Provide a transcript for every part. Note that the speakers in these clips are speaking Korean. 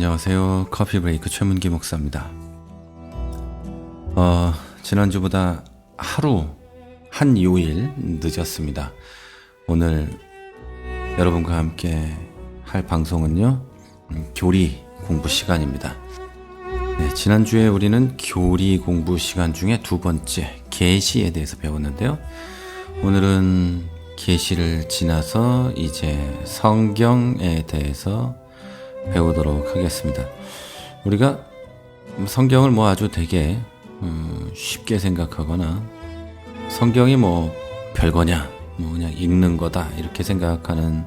안녕하세요. 커피 브레이크 최문기 목사입니다. 지난주보다 하루 한 요일 늦었습니다. 오늘 여러분과 함께 할 방송은요, 교리 공부 시간입니다. 네, 지난주에 우리는 교리 공부 시간 중에 두 번째 계시에 대해서 배웠는데요. 오늘은 계시를 지나서 이제 성경에 대해서 배우도록 하겠습니다. 우리가 성경을 아주 되게 쉽게 생각하거나 성경이 별거냐, 그냥 읽는 거다 이렇게 생각하는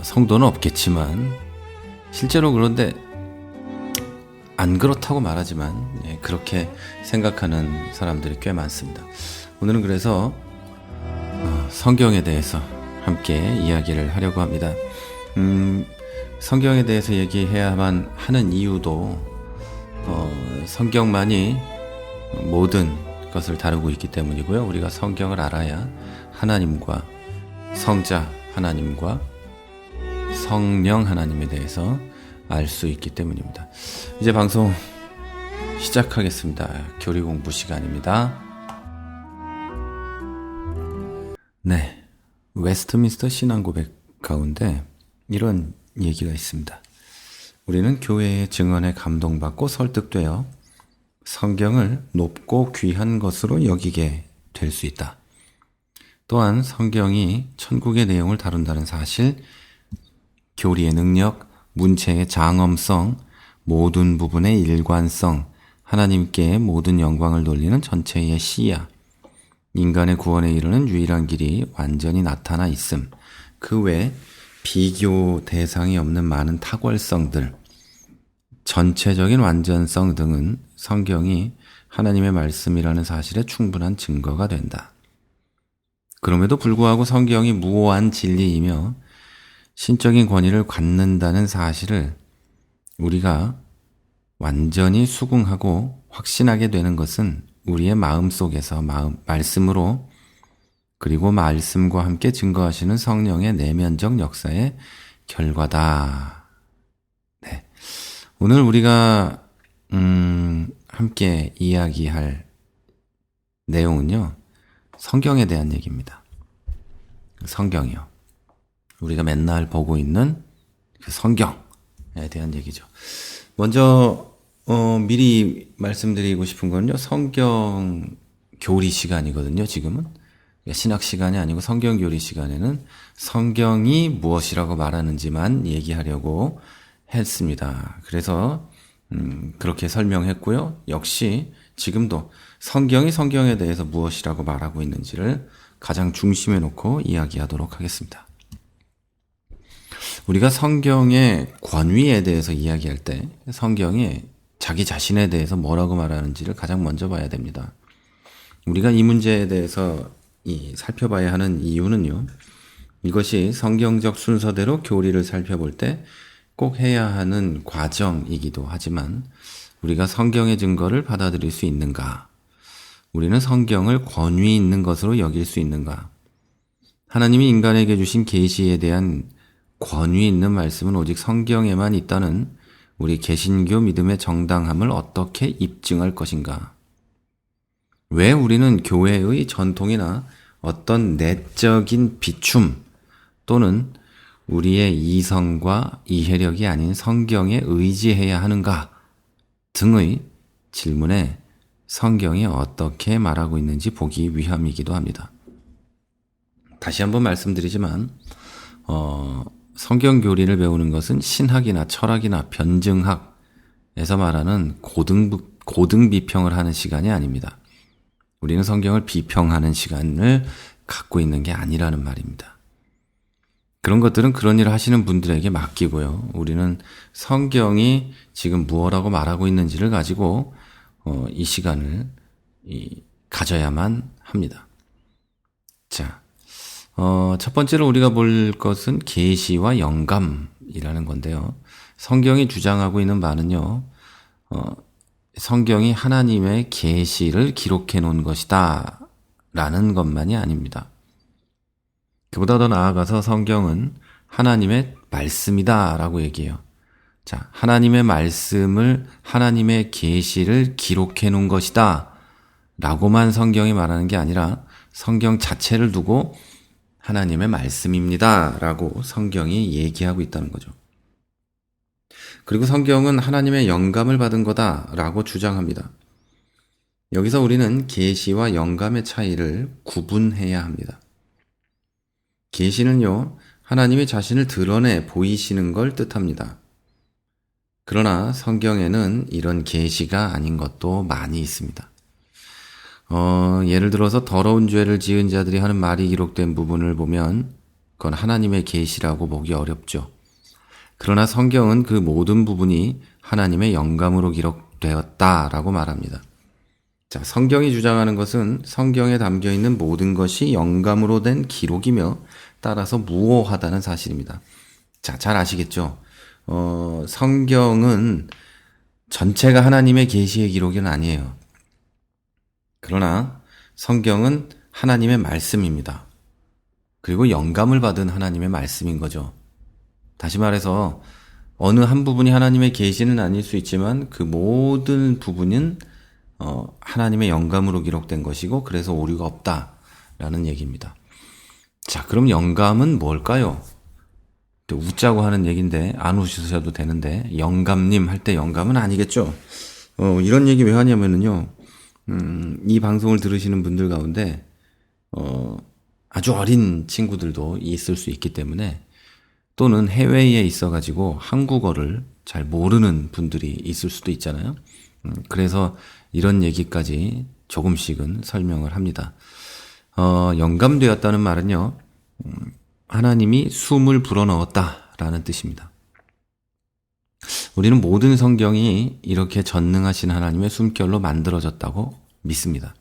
성도는 없겠지만, 실제로 그런데 안 그렇다고 말하지만 그렇게 생각하는 사람들이 꽤 많습니다. 오늘은 그래서 성경에 대해서 함께 이야기를 하려고 합니다. 성경에 대해서 얘기해야만 하는 이유도 성경만이 모든 것을 다루고 있기 때문이고요. 우리가 성경을 알아야 하나님과 성자 하나님과 성령 하나님에 대해서 알 수 있기 때문입니다. 이제 방송 시작하겠습니다. 교리 공부 시간입니다. 네, 웨스트민스터 신앙고백 가운데 이런 얘기가 있습니다. 우리는 교회의 증언에 감동받고 설득되어 성경을 높고 귀한 것으로 여기게 될 수 있다. 또한 성경이 천국의 내용을 다룬다는 사실, 교리의 능력, 문체의 장엄성, 모든 부분의 일관성, 하나님께 모든 영광을 돌리는 전체의 시야, 인간의 구원에 이르는 유일한 길이 완전히 나타나 있음, 그 외 비교 대상이 없는 많은 탁월성들, 전체적인 완전성 등은 성경이 하나님의 말씀이라는 사실에 충분한 증거가 된다. 그럼에도 불구하고 성경이 무오한 진리이며 신적인 권위를 갖는다는 사실을 우리가 완전히 수긍하고 확신하게 되는 것은 우리의 마음 속에서 말씀으로, 그리고 말씀과 함께 증거하시는 성령의 내면적 역사의 결과다. 네. 오늘 우리가 함께 이야기할 내용은요, 성경에 대한 얘기입니다. 성경이요. 우리가 맨날 보고 있는 그 성경에 대한 얘기죠. 먼저 미리 말씀드리고 싶은 건요, 성경 교리 시간이거든요. 지금은 신학 시간이 아니고 성경 교리 시간에는 성경이 무엇이라고 말하는지만 얘기하려고 했습니다. 그래서 그렇게 설명했고요. 역시 지금도 성경이 성경에 대해서 무엇이라고 말하고 있는지를 가장 중심에 놓고 이야기하도록 하겠습니다. 우리가 성경의 권위에 대해서 이야기할 때 성경이 자기 자신에 대해서 뭐라고 말하는지를 가장 먼저 봐야 됩니다. 우리가 이 문제에 대해서 살펴봐야 하는 이유는요, 이것이 성경적 순서대로 교리를 살펴볼 때 꼭 해야 하는 과정이기도 하지만, 우리가 성경의 증거를 받아들일 수 있는가? 우리는 성경을 권위 있는 것으로 여길 수 있는가? 하나님이 인간에게 주신 계시에 대한 권위 있는 말씀은 오직 성경에만 있다는 우리 개신교 믿음의 정당함을 어떻게 입증할 것인가? 왜 우리는 교회의 전통이나 어떤 내적인 비춤 또는 우리의 이성과 이해력이 아닌 성경에 의지해야 하는가 등의 질문에 성경이 어떻게 말하고 있는지 보기 위함이기도 합니다. 다시 한번 말씀드리지만 성경 교리를 배우는 것은 신학이나 철학이나 변증학에서 말하는 고등 비평을 하는 시간이 아닙니다. 우리는 성경을 비평하는 시간을 갖고 있는 게 아니라는 말입니다. 그런 것들은 그런 일을 하시는 분들에게 맡기고요. 우리는 성경이 지금 무엇라고 말하고 있는지를 가지고 이 시간을 가져야만 합니다. 자, 첫 번째로 우리가 볼 것은 계시와 영감이라는 건데요. 성경이 주장하고 있는 바는요, 성경이 하나님의 계시를 기록해 놓은 것이다 라는 것만이 아닙니다. 그보다 더 나아가서 성경은 하나님의 말씀이다 라고 얘기해요. 자, 하나님의 말씀을, 하나님의 계시를 기록해 놓은 것이다 라고만 성경이 말하는 게 아니라 성경 자체를 두고 하나님의 말씀입니다 라고 성경이 얘기하고 있다는 거죠. 그리고 성경은 하나님의 영감을 받은 거다 라고 주장합니다. 여기서 우리는 계시와 영감의 차이를 구분해야 합니다. 계시는요, 하나님이 자신을 드러내 보이시는 걸 뜻합니다. 그러나 성경에는 이런 계시가 아닌 것도 많이 있습니다. 예를 들어서 더러운 죄를 지은 자들이 하는 말이 기록된 부분을 보면 그건 하나님의 계시라고 보기 어렵죠. 그러나 성경은 그 모든 부분이 하나님의 영감으로 기록되었다라고 말합니다. 자, 성경이 주장하는 것은 성경에 담겨 있는 모든 것이 영감으로 된 기록이며 따라서 무오하다는 사실입니다. 자, 잘 아시겠죠? 성경은 전체가 하나님의 계시의 기록은 아니에요. 그러나 성경은 하나님의 말씀입니다. 그리고 영감을 받은 하나님의 말씀인 거죠. 다시 말해서 어느 한 부분이 하나님의 계시는 아닐 수 있지만 그 모든 부분은 하나님의 영감으로 기록된 것이고 그래서 오류가 없다라는 얘기입니다. 자, 그럼 영감은 뭘까요? 또 웃자고 하는 얘기인데 안 웃으셔도 되는데 영감님 할 때 영감은 아니겠죠? 이런 얘기 왜 하냐면은요. 이 방송을 들으시는 분들 가운데 아주 어린 친구들도 있을 수 있기 때문에 또는 해외에 있어가지고 한국어를 잘 모르는 분들이 있을 수도 있잖아요. 그래서 이런 얘기까지 조금씩은 설명을 합니다. 영감되었다는 말은요, 하나님이 숨을 불어넣었다라는 뜻입니다. 우리는 모든 성경이 이렇게 전능하신 하나님의 숨결로 만들어졌다고 믿습니다.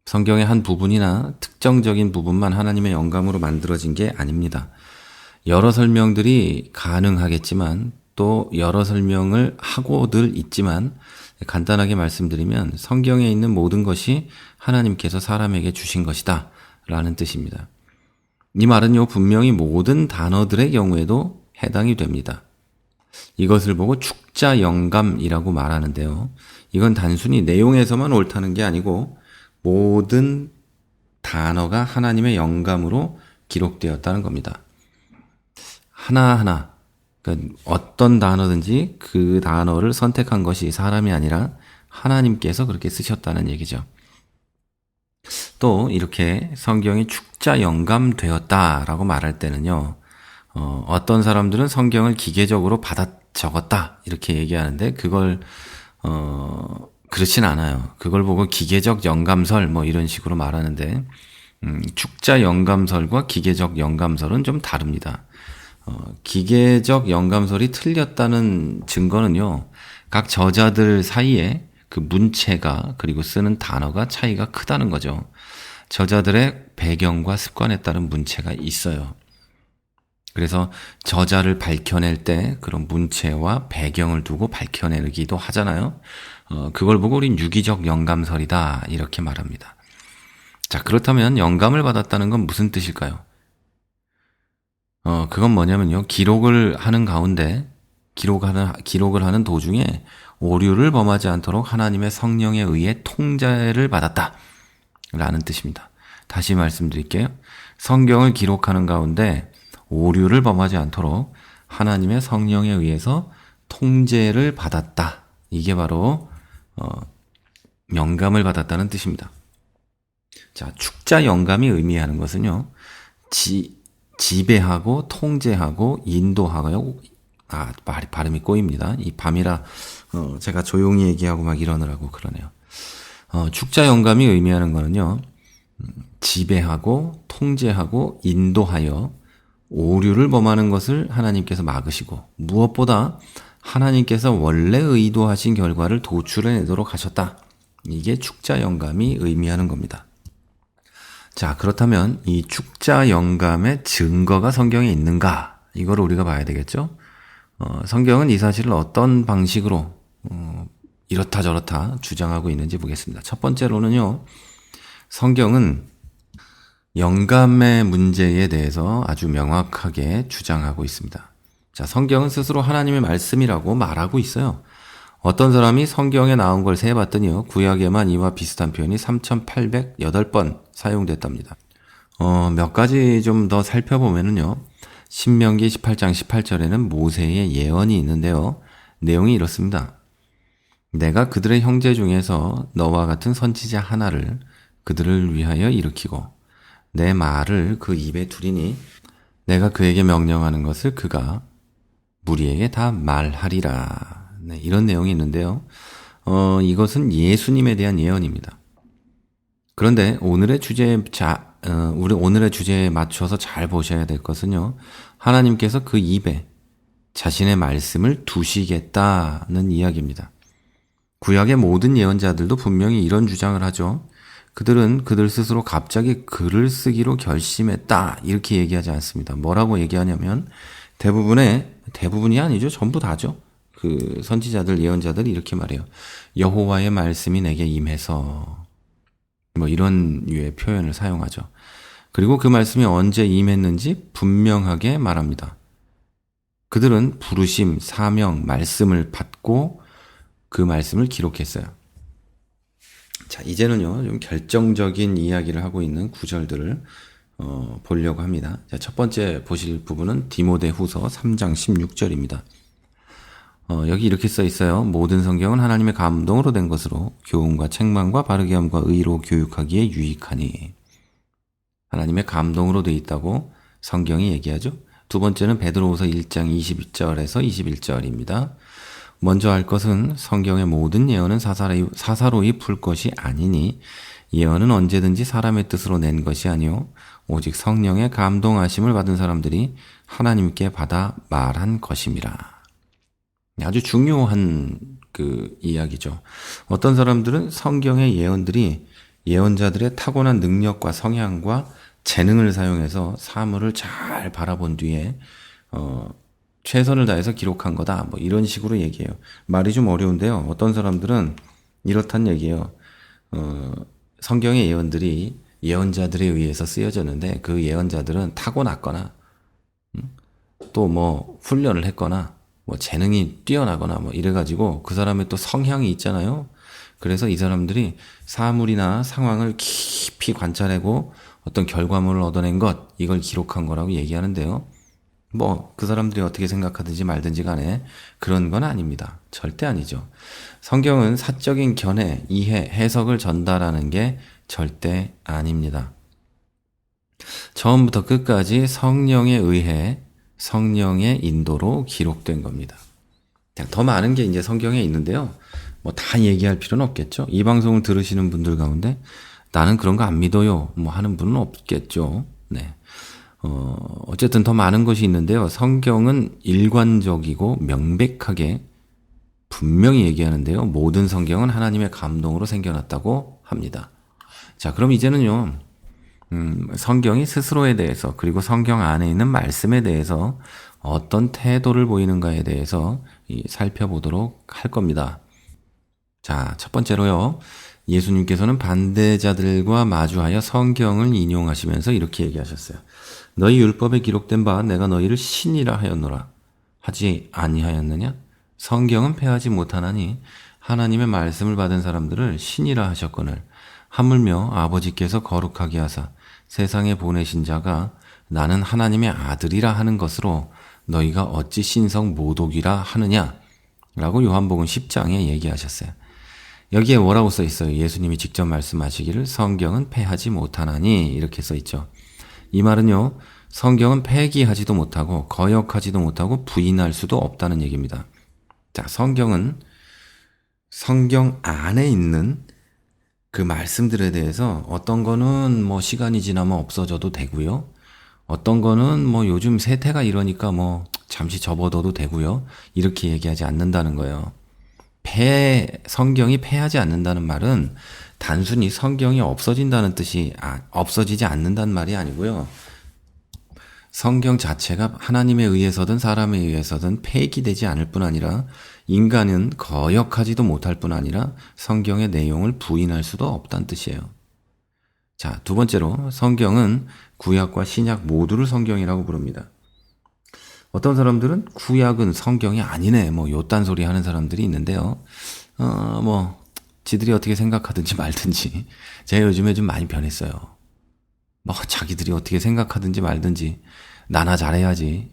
성경의 한 부분이나 특정적인 부분만 하나님의 영감으로 만들어진 게 아닙니다. 여러 설명들이 가능하겠지만 또 여러 설명을 하고들 있지만 간단하게 말씀드리면 성경에 있는 모든 것이 하나님께서 사람에게 주신 것이다 라는 뜻입니다. 이 말은요, 분명히 모든 단어들의 경우에도 해당이 됩니다. 이것을 보고 축자 영감이라고 말하는데요. 이건 단순히 내용에서만 옳다는 게 아니고 모든 단어가 하나님의 영감으로 기록되었다는 겁니다. 하나하나, 그러니까 어떤 단어든지 그 단어를 선택한 것이 사람이 아니라 하나님께서 그렇게 쓰셨다는 얘기죠. 또 이렇게 성경이 축자 영감되었다라고 말할 때는요, 어떤 사람들은 성경을 기계적으로 받아 적었다 이렇게 얘기하는데 그걸 그렇진 않아요. 그걸 보고 기계적 영감설 뭐 이런 식으로 말하는데 축자 영감설과 기계적 영감설은 좀 다릅니다. 기계적 영감설이 틀렸다는 증거는요, 각 저자들 사이에 그 문체가 그리고 쓰는 단어가 차이가 크다는 거죠. 저자들의 배경과 습관에 따른 문체가 있어요. 그래서 저자를 밝혀낼 때 그런 문체와 배경을 두고 밝혀내기도 하잖아요. 그걸 보고 우린 유기적 영감설이다 이렇게 말합니다. 자, 그렇다면 영감을 받았다는 건 무슨 뜻일까요? 그건 뭐냐면요, 기록을 하는 가운데 기록을 하는 도중에 오류를 범하지 않도록 하나님의 성령에 의해 통제를 받았다 라는 뜻입니다. 다시 말씀드릴게요. 성경을 기록하는 가운데 오류를 범하지 않도록 하나님의 성령에 의해서 통제를 받았다. 이게 바로 영감을 받았다는 뜻입니다. 자, 축자 영감이 의미하는 것은요, 지배하고 통제하고 인도하고, 발음이 꼬입니다. 이 밤이라 제가 조용히 얘기하고 막 이러느라고 그러네요. 축자 영감이 의미하는 거는요, 지배하고 통제하고 인도하여 오류를 범하는 것을 하나님께서 막으시고 무엇보다 하나님께서 원래 의도하신 결과를 도출해내도록 하셨다. 이게 축자 영감이 의미하는 겁니다. 자, 그렇다면 이 축자 영감의 증거가 성경에 있는가? 이거를 우리가 봐야 되겠죠? 성경은 이 사실을 어떤 방식으로 이렇다 저렇다 주장하고 있는지 보겠습니다. 첫 번째로는요, 성경은 영감의 문제에 대해서 아주 명확하게 주장하고 있습니다. 자, 성경은 스스로 하나님의 말씀이라고 말하고 있어요. 어떤 사람이 성경에 나온 걸 세봤더니요, 구약에만 이와 비슷한 표현이 3,808번 사용됐답니다. 몇 가지 좀 더 살펴보면은요, 신명기 18장 18절에는 모세의 예언이 있는데요, 내용이 이렇습니다. 내가 그들의 형제 중에서 너와 같은 선지자 하나를 그들을 위하여 일으키고 내 말을 그 입에 두리니 내가 그에게 명령하는 것을 그가 무리에게 다 말하리라. 네, 이런 내용이 있는데요. 이것은 예수님에 대한 예언입니다. 그런데 오늘의 주제에 맞춰서 잘 보셔야 될 것은요, 하나님께서 그 입에 자신의 말씀을 두시겠다는 이야기입니다. 구약의 모든 예언자들도 분명히 이런 주장을 하죠. 그들은 그들 스스로 갑자기 글을 쓰기로 결심했다, 이렇게 얘기하지 않습니다. 뭐라고 얘기하냐면 대부분이 아니죠. 전부 다죠. 그 선지자들, 예언자들이 이렇게 말해요. 여호와의 말씀이 내게 임해서, 뭐 이런 류의 표현을 사용하죠. 그리고 그 말씀이 언제 임했는지 분명하게 말합니다. 그들은 부르심, 사명, 말씀을 받고 그 말씀을 기록했어요. 자, 이제는요, 좀 결정적인 이야기를 하고 있는 구절들을 보려고 합니다. 자, 첫 번째 보실 부분은 디모데후서 3장 16절입니다. 여기 이렇게 써 있어요. 모든 성경은 하나님의 감동으로 된 것으로 교훈과 책망과 바르게 함과 의로 교육하기에 유익하니. 하나님의 감동으로 되어 있다고 성경이 얘기하죠. 두 번째는 베드로후서 1장 20절에서 21절입니다. 먼저 할 것은 성경의 모든 예언은 사사로이 풀 것이 아니니 예언은 언제든지 사람의 뜻으로 낸 것이 아니요 오직 성령의 감동하심을 받은 사람들이 하나님께 받아 말한 것임이라. 아주 중요한 그 이야기죠. 어떤 사람들은 성경의 예언들이 예언자들의 타고난 능력과 성향과 재능을 사용해서 사물을 잘 바라본 뒤에 최선을 다해서 기록한 거다, 뭐 이런 식으로 얘기해요. 말이 좀 어려운데요. 어떤 사람들은 이렇단 얘기예요. 성경의 예언들이 예언자들에 의해서 쓰여졌는데 그 예언자들은 타고났거나 또 뭐 훈련을 했거나 뭐 재능이 뛰어나거나 뭐 이래가지고 그 사람의 또 성향이 있잖아요. 그래서 이 사람들이 사물이나 상황을 깊이 관찰하고 어떤 결과물을 얻어낸 것, 이걸 기록한 거라고 얘기하는데요. 뭐 그 사람들이 어떻게 생각하든지 말든지 간에 그런 건 아닙니다. 절대 아니죠. 성경은 사적인 견해, 이해, 해석을 전달하는 게 절대 아닙니다. 처음부터 끝까지 성령에 의해 성령의 인도로 기록된 겁니다. 더 많은 게 이제 성경에 있는데요. 뭐 다 얘기할 필요는 없겠죠. 이 방송을 들으시는 분들 가운데 나는 그런 거 안 믿어요, 뭐 하는 분은 없겠죠. 네. 어쨌든 더 많은 것이 있는데요. 성경은 일관적이고 명백하게 분명히 얘기하는데요. 모든 성경은 하나님의 감동으로 생겨났다고 합니다. 자, 그럼 이제는요, 성경이 스스로에 대해서 그리고 성경 안에 있는 말씀에 대해서 어떤 태도를 보이는가에 대해서 살펴보도록 할 겁니다. 자, 첫 번째로요. 예수님께서는 반대자들과 마주하여 성경을 인용하시면서 이렇게 얘기하셨어요. 너희 율법에 기록된 바 내가 너희를 신이라 하였노라 하지 아니하였느냐? 성경은 패하지 못하나니 하나님의 말씀을 받은 사람들을 신이라 하셨거늘 하물며 아버지께서 거룩하게 하사 세상에 보내신 자가 나는 하나님의 아들이라 하는 것으로 너희가 어찌 신성 모독이라 하느냐? 라고 요한복음 10장에 얘기하셨어요. 여기에 뭐라고 써 있어요? 예수님이 직접 말씀하시기를 성경은 패하지 못하나니 이렇게 써 있죠. 이 말은요, 성경은 폐기하지도 못하고 거역하지도 못하고 부인할 수도 없다는 얘기입니다. 자, 성경은 성경 안에 있는 그 말씀들에 대해서 어떤 거는 뭐 시간이 지나면 없어져도 되고요. 어떤 거는 뭐 요즘 세태가 이러니까 뭐 잠시 접어둬도 되고요. 이렇게 얘기하지 않는다는 거예요. 성경이 패하지 않는다는 말은 단순히 성경이 없어진다는 뜻이, 없어지지 않는다는 말이 아니고요. 성경 자체가 하나님에 의해서든 사람에 의해서든 폐기되지 않을 뿐 아니라 인간은 거역하지도 못할 뿐 아니라 성경의 내용을 부인할 수도 없다는 뜻이에요. 자, 두 번째로 성경은 구약과 신약 모두를 성경이라고 부릅니다. 어떤 사람들은 구약은 성경이 아니네, 뭐 요딴 소리 하는 사람들이 있는데요. 지들이 어떻게 생각하든지 말든지 제가 요즘에 좀 많이 변했어요. 자기들이 어떻게 생각하든지 말든지 나나 잘해야지,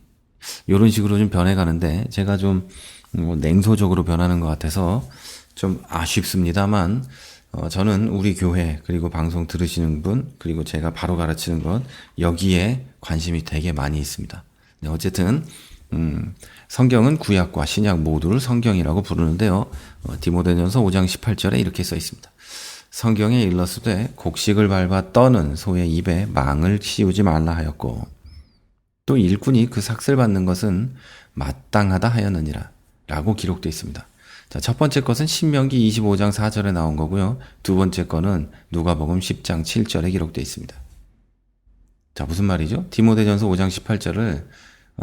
이런 식으로 좀 변해가는데, 제가 좀 냉소적으로 변하는 것 같아서 좀 아쉽습니다만, 저는 우리 교회, 그리고 방송 들으시는 분, 그리고 제가 바로 가르치는 것, 여기에 관심이 되게 많이 있습니다. 네, 어쨌든 성경은 구약과 신약 모두를 성경이라고 부르는데요. 디모데전서 5장 18절에 이렇게 써 있습니다. 성경에 일러스되 곡식을 밟아 떠는 소의 입에 망을 씌우지 말라 하였고, 또 일꾼이 그 삭슬 받는 것은 마땅하다 하였느니라 라고 기록되어 있습니다. 자, 첫 번째 것은 신명기 25장 4절에 나온 거고요. 두 번째 거는 누가복음 10장 7절에 기록되어 있습니다. 자, 무슨 말이죠? 디모데전서 5장 18절을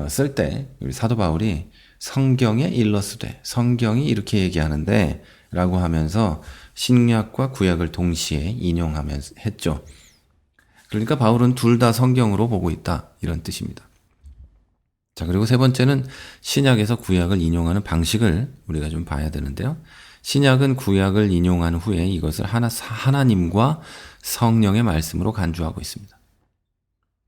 쓸 때 사도 바울이 성경에 일러스되, 성경이 이렇게 얘기하는데 라고 하면서 신약과 구약을 동시에 인용하면서 했죠. 그러니까 바울은 둘 다 성경으로 보고 있다, 이런 뜻입니다. 자, 그리고 세 번째는 신약에서 구약을 인용하는 방식을 우리가 좀 봐야 되는데요. 신약은 구약을 인용한 후에 이것을 하나님과 성령의 말씀으로 간주하고 있습니다.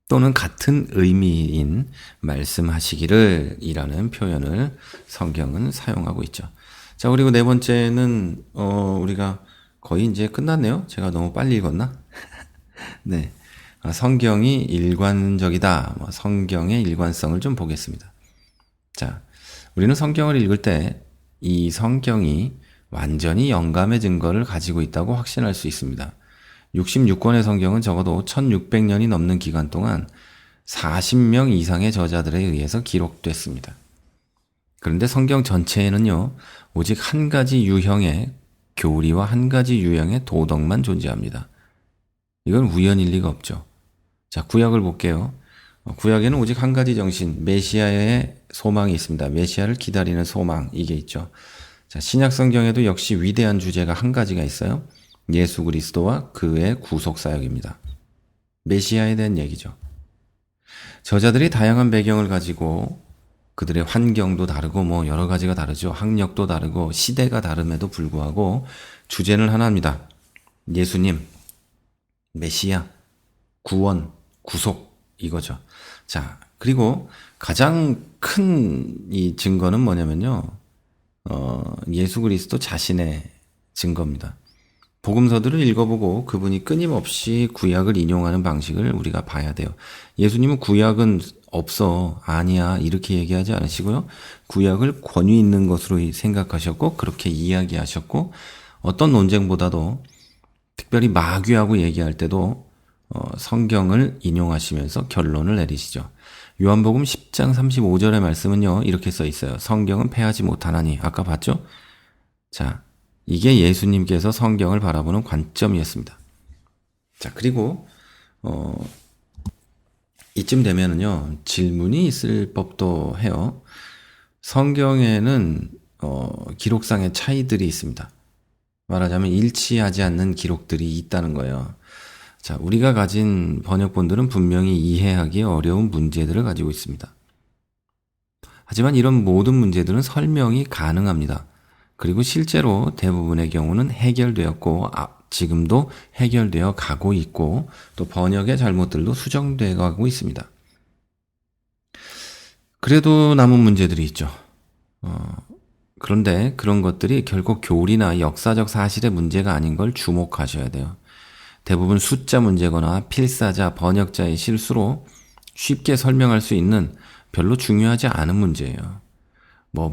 또는 같은 의미인 말씀하시기를 이라는 표현을 성경은 사용하고 있죠. 자, 그리고 네 번째는 우리가 거의 이제 끝났네요. 제가 너무 빨리 읽었나? 네. 성경이 일관적이다. 성경의 일관성을 좀 보겠습니다. 자, 우리는 성경을 읽을 때 이 성경이 완전히 영감의 증거를 가지고 있다고 확신할 수 있습니다. 66권의 성경은 적어도 1600년이 넘는 기간 동안 40명 이상의 저자들에 의해서 기록됐습니다. 그런데 성경 전체에는요, 오직 한 가지 유형의 교리와 한 가지 유형의 도덕만 존재합니다. 이건 우연일 리가 없죠. 자, 구약을 볼게요. 구약에는 오직 한 가지 정신, 메시아의 소망이 있습니다. 메시아를 기다리는 소망, 이게 있죠. 자, 신약 성경에도 역시 위대한 주제가 한 가지가 있어요. 예수 그리스도와 그의 구속 사역입니다. 메시아에 대한 얘기죠. 저자들이 다양한 배경을 가지고 그들의 환경도 다르고 여러 가지가 다르죠. 학력도 다르고 시대가 다름에도 불구하고 주제는 하나입니다. 예수님, 메시아, 구원, 구속, 이거죠. 자, 그리고 가장 큰 이 증거는 뭐냐면요, 예수 그리스도 자신의 증거입니다. 복음서들을 읽어보고 그분이 끊임없이 구약을 인용하는 방식을 우리가 봐야 돼요. 예수님은 구약은 없어, 아니야, 이렇게 얘기하지 않으시고요. 구약을 권위 있는 것으로 생각하셨고, 그렇게 이야기하셨고, 어떤 논쟁보다도 특별히 마귀하고 얘기할 때도 성경을 인용하시면서 결론을 내리시죠. 요한복음 10장 35절의 말씀은요, 이렇게 써 있어요. 성경은 패하지 못하나니. 아까 봤죠? 자, 이게 예수님께서 성경을 바라보는 관점이었습니다. 자, 그리고 이쯤 되면은요, 질문이 있을 법도 해요. 성경에는 기록상의 차이들이 있습니다. 말하자면 일치하지 않는 기록들이 있다는 거예요. 자, 우리가 가진 번역본들은 분명히 이해하기 어려운 문제들을 가지고 있습니다. 하지만 이런 모든 문제들은 설명이 가능합니다. 그리고 실제로 대부분의 경우는 해결되었고, 지금도 해결되어 가고 있고, 또 번역의 잘못들도 수정되어 가고 있습니다. 그래도 남은 문제들이 있죠. 그런데 그런 것들이 결국 교리나 역사적 사실의 문제가 아닌 걸 주목하셔야 돼요. 대부분 숫자 문제거나 필사자, 번역자의 실수로 쉽게 설명할 수 있는 별로 중요하지 않은 문제예요.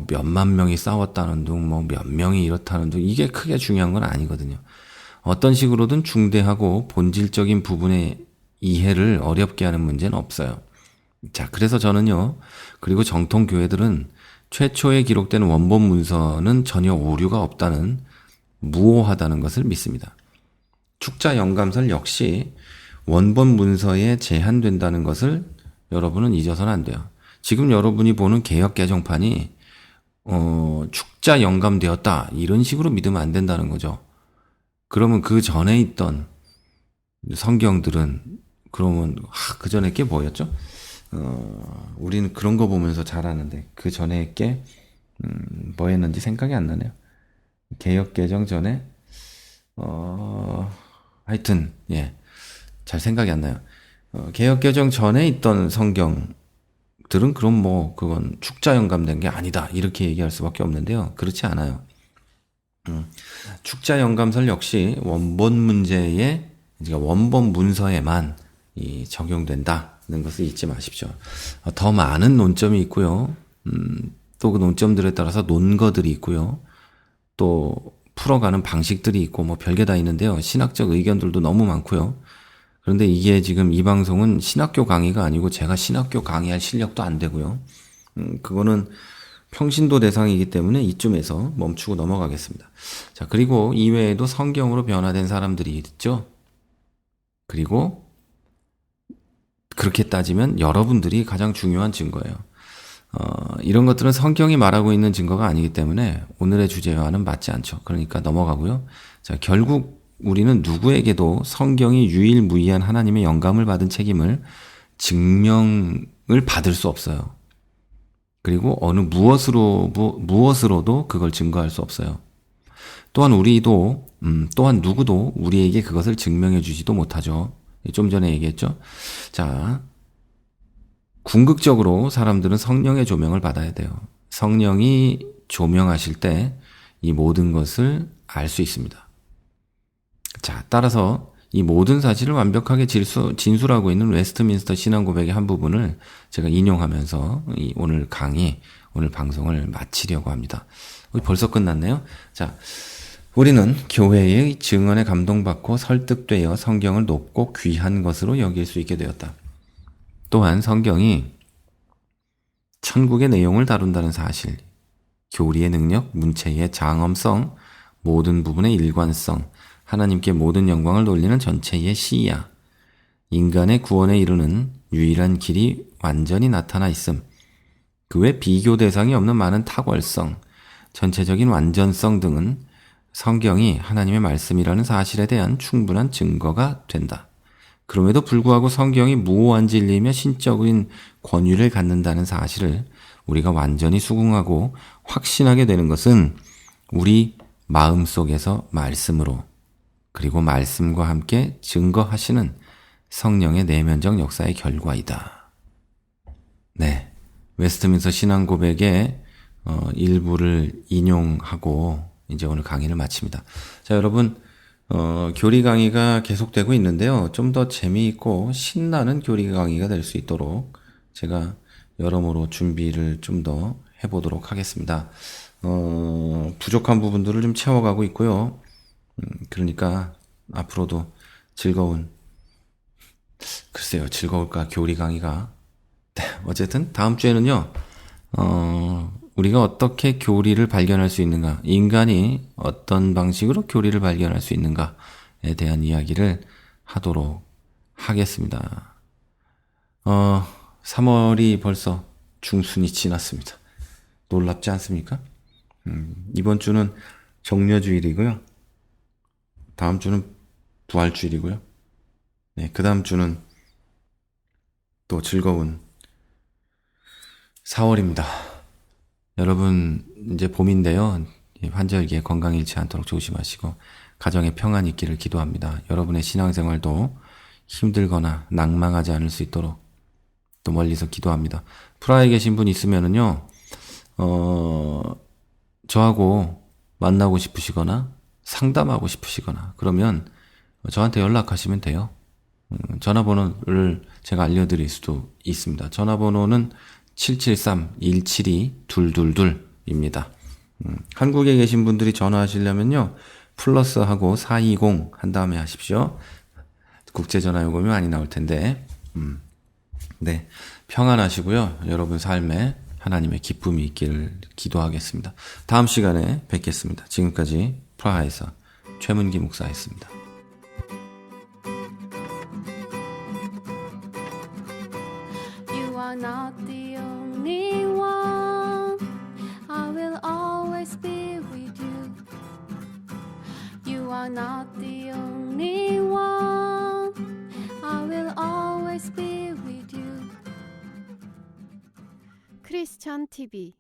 몇만 명이 싸웠다는 둥, 몇 명이 이렇다는 둥, 이게 크게 중요한 건 아니거든요. 어떤 식으로든 중대하고 본질적인 부분의 이해를 어렵게 하는 문제는 없어요. 자, 그래서 저는요, 그리고 정통 교회들은 최초에 기록된 원본 문서는 전혀 오류가 없다는, 무오하다는 것을 믿습니다. 축자 영감설 역시 원본 문서에 제한된다는 것을 여러분은 잊어서는 안 돼요. 지금 여러분이 보는 개역 개정판이 축자 영감되었다, 이런 식으로 믿으면 안 된다는 거죠. 그러면 그 전에 있던 성경들은, 그러면 그 전에 게 뭐였죠? 우리는 그런 거 보면서 자라는데 그 전에 게 뭐 했는지 생각이 안 나네요. 개역 개정 전에 하여튼 예, 잘 생각이 안 나요. 개역 개정 전에 있던 성경들은 그럼 뭐 그건 축자 영감된 게 아니다 이렇게 얘기할 수밖에 없는데요. 그렇지 않아요. 축자 영감설 역시 원본 문제에 그러니까 원본 문서에만 적용된다는 것을 잊지 마십시오. 더 많은 논점이 있고요. 또 그 논점들에 따라서 논거들이 있고요. 또 풀어가는 방식들이 있고 뭐 별게 다 있는데요. 신학적 의견들도 너무 많고요. 그런데 이게 지금 이 방송은 신학교 강의가 아니고 제가 신학교 강의할 실력도 안 되고요. 그거는 평신도 대상이기 때문에 이쯤에서 멈추고 넘어가겠습니다. 자, 그리고 이외에도 성경으로 변화된 사람들이 있죠. 그리고 그렇게 따지면 여러분들이 가장 중요한 증거예요. 이런 것들은 성경이 말하고 있는 증거가 아니기 때문에 오늘의 주제와는 맞지 않죠. 그러니까 넘어가고요. 자, 결국 우리는 누구에게도 성경이 유일무이한 하나님의 영감을 받은 책임을 증명을 받을 수 없어요. 그리고 어느 무엇으로도 그걸 증거할 수 없어요. 또한 또한 누구도 우리에게 그것을 증명해 주지도 못하죠. 좀 전에 얘기했죠. 자, 궁극적으로 사람들은 성령의 조명을 받아야 돼요. 성령이 조명하실 때 이 모든 것을 알 수 있습니다. 자, 따라서 이 모든 사실을 완벽하게 진술하고 있는 웨스트민스터 신앙 고백의 한 부분을 제가 인용하면서 오늘 방송을 마치려고 합니다. 벌써 끝났네요. 자, 우리는 교회의 증언에 감동받고 설득되어 성경을 높고 귀한 것으로 여길 수 있게 되었다. 또한 성경이 천국의 내용을 다룬다는 사실, 교리의 능력, 문체의 장엄성, 모든 부분의 일관성, 하나님께 모든 영광을 돌리는 전체의 시야, 인간의 구원에 이르는 유일한 길이 완전히 나타나 있음, 그 외 비교 대상이 없는 많은 탁월성, 전체적인 완전성 등은 성경이 하나님의 말씀이라는 사실에 대한 충분한 증거가 된다. 그럼에도 불구하고 성경이 무오한 진리이며 신적인 권위를 갖는다는 사실을 우리가 완전히 수긍하고 확신하게 되는 것은 우리 마음속에서 말씀으로 그리고 말씀과 함께 증거하시는 성령의 내면적 역사의 결과이다. 네, 웨스트민스터 신앙 고백의 일부를 인용하고 이제 오늘 강의를 마칩니다. 자, 여러분, 교리 강의가 계속되고 있는데요. 좀 더 재미있고 신나는 교리 강의가 될 수 있도록 제가 여러모로 준비를 좀 더 해보도록 하겠습니다. 부족한 부분들을 좀 채워가고 있고요. 그러니까 앞으로도 즐거울까 교리 강의가. 네, 어쨌든 다음 주에는요. 우리가 어떻게 교리를 발견할 수 있는가, 인간이 어떤 방식으로 교리를 발견할 수 있는가에 대한 이야기를 하도록 하겠습니다. 3월이 벌써 중순이 지났습니다. 놀랍지 않습니까? 이번 주는 정묘주일이고요. 다음 주는 부활주일이고요. 네, 그 다음 주는 또 즐거운 4월입니다. 여러분, 이제 봄인데요. 환절기에 건강 잃지 않도록 조심하시고 가정에 평안이 있기를 기도합니다. 여러분의 신앙생활도 힘들거나 낙망하지 않을 수 있도록 또 멀리서 기도합니다. 프라하에 계신 분 있으면은요, 저하고 만나고 싶으시거나 상담하고 싶으시거나 그러면 저한테 연락하시면 돼요. 전화번호를 제가 알려드릴 수도 있습니다. 전화번호는 773-172-222입니다. 한국에 계신 분들이 전화하시려면요, 플러스하고 420 한 다음에 하십시오. 국제전화요금이 많이 나올 텐데. 네, 평안하시고요. 여러분 삶에 하나님의 기쁨이 있기를 기도하겠습니다. 다음 시간에 뵙겠습니다. 지금까지 프라하에서 최문기 목사였습니다. You are not the only one. I will always be with you. You are not the only one. I will always be with you. 크리스찬 TV